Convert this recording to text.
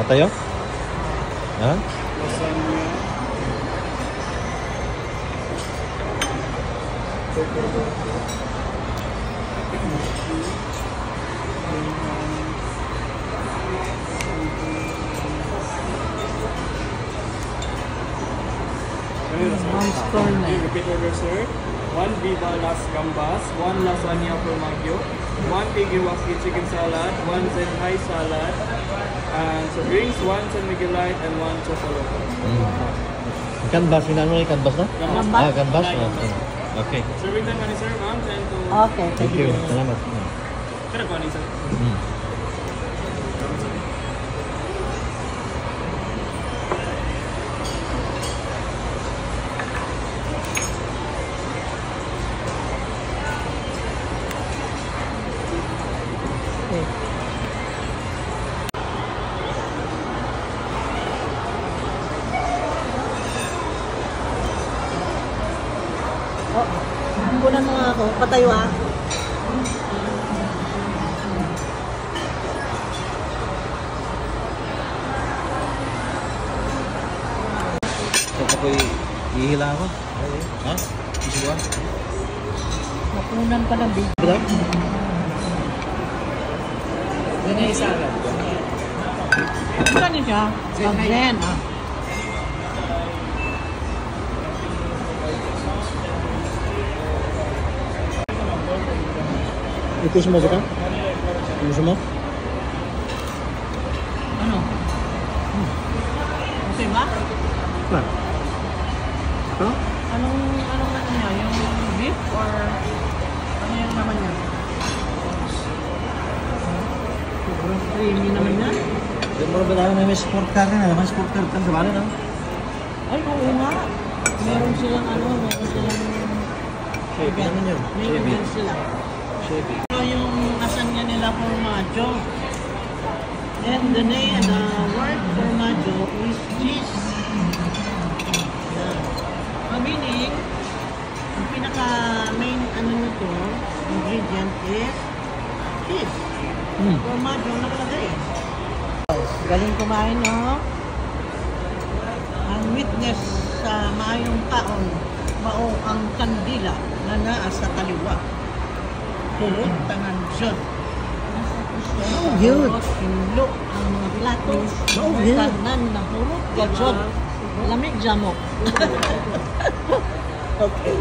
Patayo? Ha? Lasagna. Repeat order, sir. 1 Viva Las Gambas, 1 Lasagna Formaggio, 1 Tigiwaki Chicken Salad, 1 Zenhai Salad, and so drinks, 1 San Miguelite, and 1 Chocoloco. Canvas, hinano na yung canvas na? Canvas. Ah, canvas? Okay. Serving time money, sir, ma'am. 10 to... Okay. Thank you. Salamat. Kaya pa ni, sir. Kunan mo nga ako. Patayo ah. Ito ako'y ihila ako. Ha? Isuwa? Napunan pa ng big. Ito? Yan ay salad. Ano siya? Zen ah. Ito semua ka? Ito semua? Ano? Kasi ba? Nah. Ha? Anong ano niya? Yung beef or ano yung naman niya? Sobrang creamy naman niya. Yung mga bala na may sport car na. May sport car ka sa bala na. Ay, oo nga. Meron silang ano, meron silang... Chevy naman yun. May event sila. Chevy. Ito yung lasagna nila formaggio. And the name, the word formaggio is cheese. Meaning, ang pinaka main ano nito, ingredient is cheese. Formaggio nakalagay. Galing kumain, no? Ang witness sa maayong taon, mao ang kandila na naa sa kaliwa. Pulot tangan dyan. Oh, yun. Hinlo ang mga platos. Oh, yun. Tanan na pulot ka dyan. Lamig dyan mo. Okay.